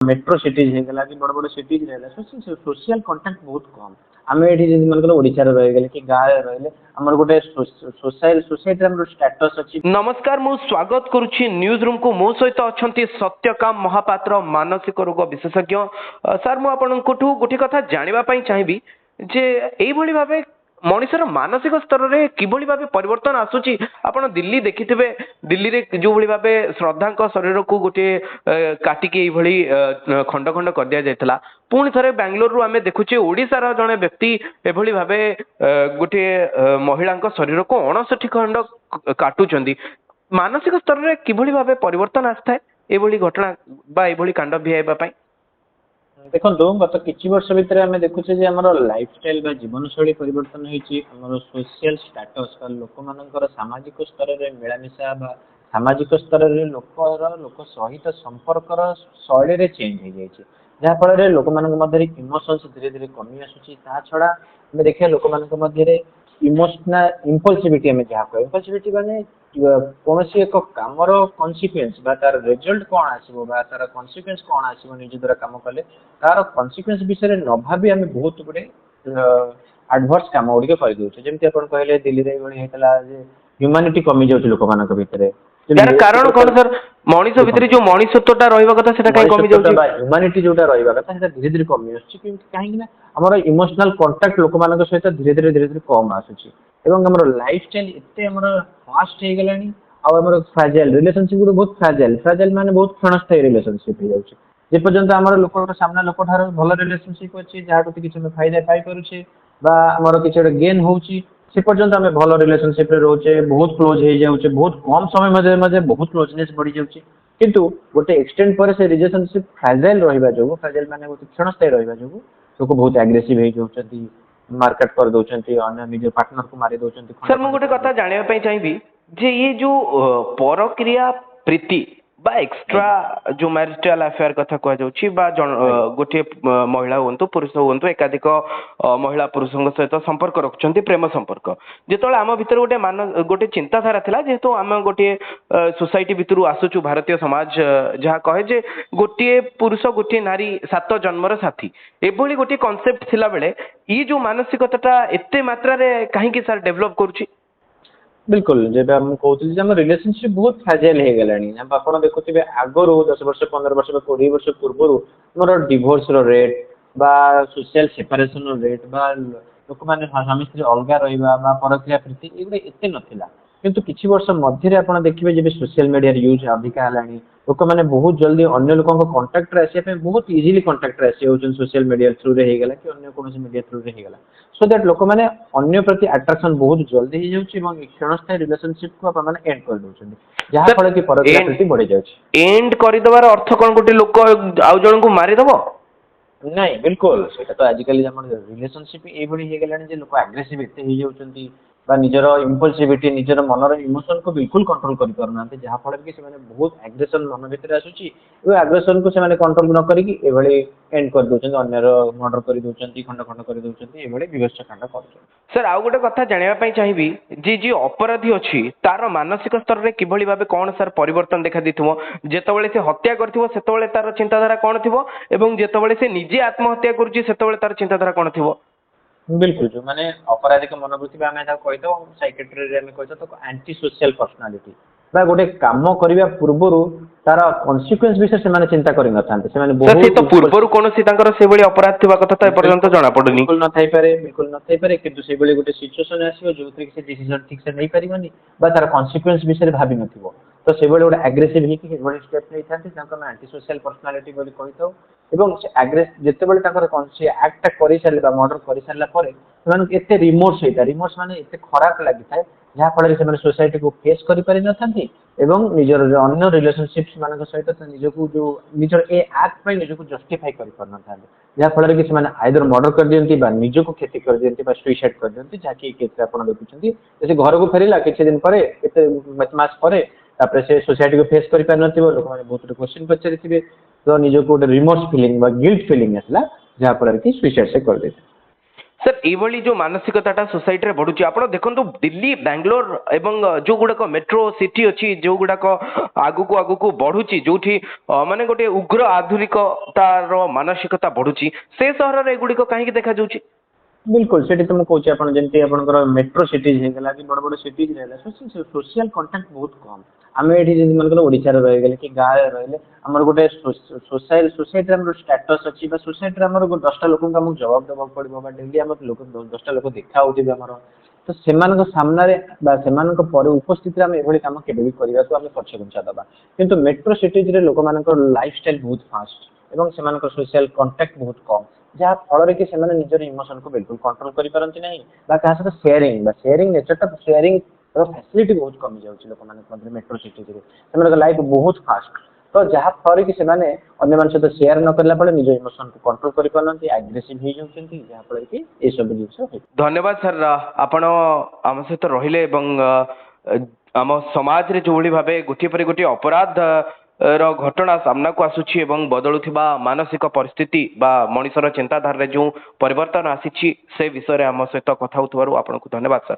Metro cities होगा कि बड़ बड़ सिटीज रहा सोशल कंटाक्ट बहुत कम आम ये मन ओडिशा रही कि गाँव रही आम गोटे सोसाइटी स्टेटस अच्छी। नमस्कार मु स्वागत करुछि न्यूज रूम को मो सहित अछंती सत्यकाम महापात्र मानसिक रोग विशेषज्ञ सर मु आपनठू गोटे कथा जानिबा पई चाहिबी जे एई भली भाबे मनुष्यर मानसिक स्तर रे किभली भाबे परिवर्तन आसुची आपण दिल्ली देखिथिबे दिल्ली रे जो भली भाबे श्रद्धा शरीर को गोटे काटिकी एई भली खंड खंड कर दिया जायतला पुणी थरे बेंगलोर रु आमे देखुचे ओडिसा जड़े व्यक्ति एभली भाबे गोटे महिला शरीर को 59 खंड काटुचंदी मानसिक स्तर रे किभली भाबे परिवर्तन आस्था एभली घटना बा एभली कांड भियाइबा पई देखो गत किछि वर्ष भितर आम देखुचे जे हमर लाइफस्टाइल बा जीवनशैली परिवर्तन होईची हमर सोशल स्टेटस बा लोक मानकर सामाजिक स्तर रे मिलामिशा बा सामाजिक स्तर रे लोक सहित संपर्कर शैली रे चेंज हो जाइए जहाँ फल लोक मध्ये इमोशंस धीरे धीरे कमी आसुची ता छड़ा आम देखिए लोक मध्य इमोशनल इम्पल्सिविटी आम जहाँ कह इम्पल्सिविटी माने कौन एक कामर कन्सिक्वेन्स बा तार रिजल्ट कौन आसो बा तार कन्सिक्वेन्स कौन आसो निज द्वारा काम कले तार कन्सिक्वेन्स विषय न भावी आम बहुत गुड़े एडभर्स काम गुड़िक करदे जमी आप कहले दिल्ली रे होता ह्यूमानिटी कमी जाऊँ लोक मान भितर यार कारण कौन सर मनीष भितर जो मनुष्यत्वटा रहिबा कथा सेटा काई कमी जाउची ह्यूमानिटी जोटा रहिबा कथा सेटा धीरे धीरे कमी आछी काहे ना हमर इमोशनल कांटेक्ट लोक मानक सहित धीरे धीरे कम आछी एवं हमर लाइफस्टाइल एते हमर फास्ट हे गेलानी आ हमर फ्रेजाइल रिलेशनशिप बहुत फ्रेजाइल माने बहुत क्षणस्थायी रिलेशनशिप हो जाउची जे पर्यंत हमर लोक सामना लोक थार भल रिलेशनशिप अछि जाहाटो किछि फायदा पाई करूछे बा हमर किछि गेन होउची से पर्यंत आम भल रिलेशनशिप रोचे बहुत क्लोज हो जाऊे बहुत कम समय मध्य मध्य बहुत क्लोजनेस बढ़ी जाऊे किंतु गोटे एक्सटेंड पर से रिलेशनशिप फ्रेजाइल रहा जो फ्रेजाइल माने गोटे क्षणस्थायी रहा जो लोक बहुत एग्रेसिव हो जाती मार्केट कर दौरान अन्य निज पार्टनर को मारी दौरान। सर मुझे गोटे कथा जानापी चाहिए जे ये जो परक्रिया प्रीति बा एक्स्ट्रा जो मैरिटल अफेयर कथा कह जाउछि बा गोटे महिला हुंतु पुरुष हुंतु एकाधिक महिला पुरुष सहित संपर्क रखुचंती प्रेम संपर्क जेतोले आम भीतर गोटे चिंताधारा थिला जेहेतु आम गोटे सोसाइटी भितरु आसुचु भारतीय समाज जहाँ कहे जे गोटे पुरुष गोटे नारी 7 जन्मर साथी एभली गोटे कॉन्सेप्ट थिला बेले ई जो मानसिकताटा एते मात्रा रे काहे कि सर डेवलप करूछि बिल्कुल जब हम कहते रिलेशनशिप बहुत फ्रेजाइल हो गलानी आप देखुए आगु 10 वर्ष 15 वर्ष 20 वर्ष पूर्व मोर डिवोर्स रेट बा सोशल सेपरेशन रेट बा लोक मैंने स्वामी स्त्री अलग रहा परक्रिया प्रीति ये एत नाला किंतु किछि वर्ष मध्य आप देखिए जब सोशल मीडिया यूज अधिका है लोक मैंने बहुत जल्दी अन्य लोक कंटाक्ट आसापे बहुत इजिली कंटाक्ट आसी सोशल मीडिया थ्रू रे होगा कि अन्य कौन मीडिया थ्रू रे होगा सो दैट लोक मैंने अन्य प्रति अट्राक्शन बहुत जल्दी हो क्षणस्थायी रिलेशनशिप को आप एंड कर दउछन जहाँ फल कि परक्रिया प्रीति बढ़ी जाउछि एंड कर अर्थ कौन गोटे लोक आउ जन को मारिदब नहीं बिल्कुल सेटा तो आजिकल रिलेशनशिप ये हो गलानी लोक एग्रेसिव एते हो जाउछंती बा निजर इम्पल्सिविटी निजर मनर इमोशन को बिल्कुल कंट्रोल कर पारना जहाँ फल कि बहुत एग्रेसन मन भीतर आसुची एग्रेसन को कंट्रोल न करी एंड कर दउछन अन्यर मर्डर कर दउछन खंड खंड कर दउछन एभली विभत्स कांड कर सर आउ गोटे कथा जानिबा पई चाहिबी जे जे अपराधी अछि तार मानसिक स्तर रे किभली भाबे कोन सर परिवर्तन देखा दिथुमो जेतबेले से हत्या करथिबो सेतबेले तार चिंताधारा कोन थिबो एवं जेतबेले से निजे आत्महत्या करूची सेतबेले तार चिंताधारा कोन थिबो बिल्कुल जो माने अपराधिक मनोवृत्ति आम कहीदेव साइकेट्री कही तो एंटी सोशल पर्सनालिटी बा गोटे काम करने पूर्वर तार कन्सिक्वेन्स विषय से चिंता कर पूर्व कौन से अपराध थी कथा तो पर्यंत जना पड़नी बिल्कुल न पारे किंतु से गोटे सिचुएसन आसो जो से डिसीजन ठीक से नहीं पारिबनी बा तार कन्सिक्वेन्स विषय भाभी नथिबो तो से गोटे एग्रेसिव होकर स्टेप नहीं था एंटी सोशल पर्सनालिटी कही था जितेबाला एक्टा कर सारे मर्डर कर सारा एत रिमोर्स होता रिमोर्स माने एत खराब लगी था जहाँ फल से सोसाइटी को फेस कर पारि न था निजर अन्य रिलेशनशिप्स मान सहित निजक जो निजर ए एक्ट निजक जस्टिफाई कर पार न जहाँ फल कि आइदर मर्डर कर दिखती निजक क्षति कर दिखती सुइसाइड कर दिखती जहाँकि केस आप देखुं से घर को फेरला किसी दिन पर मस पर से सोसाइटी को फेस कर पार लोक मैंने बहुत क्वेश्चन पचारि तो निजक गोटे रिमोर्स फिलिंग गिल्ट फिलिंग आसला जहाँ फल कि सुइसाइड से कर देते सर एभली जो मानसिकता सोसाइटी बढ़ुची आप देखो दिल्ली बांग्लोर एवं जो गुड़ाक मेट्रो सिटी अच्छी जो गुड़ाक आगु आगु बढ़ुची जो माने गोटे उग्र आधुनिकतार मानसिकता बढ़ुची से सहर एगुड़िक कहीं देखा जाउची बिल्कुल सेठी तो मुझे कहूँ आप जमी आप मेट्रो सिटीज होगा कि बड़ बड़ सिटीज रहा सोशल कंटेक्ट बहुत कम आम ये मन ओडार रहीगले कि गाँव रही आम गोटे सोसाइटी स्टाटस अच्छी सोसाइटी 10टा लोक जवाब देवा पड़ो डेली आम 10टा लोक देखा होमर तो से सामने उपस्थित आम ये कम के पछघुंचा दबा किंतु मेट्रो सिटीज लोक मान लाइफस्टाइल बहुत फास्ट एवं से सोशल कंटेक्ट बहुत कम जहाँ फल कि निजर इमोशन को बिल्कुल कंट्रोल करि पारंती नहीं बा कहा सहित शेयरिंग नेचरटा शेयरिंग फैसिलिटी बहुत कमी जाउछि लोक माने मेट्रो सिटीज रे लाइफ बहुत फास्ट तो जहाँ फल कि अन्य मान सहित शेयर न करला पड़े निज इमोशन को कंट्रोल करि पारंती एग्रेसिव हो जाउछन्ती जहाँ फल कि ए सब जिंस धन्यवाद सर आपण आम सहित रहिले एवं आम समाज रे जो भली भाबे गोटे पर गोटे अपराध रो घटना सामना को आसुछि एवं बदलुथिबा मानसिक परिस्थिति बा मनुष्यर चिंताधारा रे जो परिवर्तन आसीछि से विषय रे आम सहित कथा होतबारु आपनको धन्यवाद सर।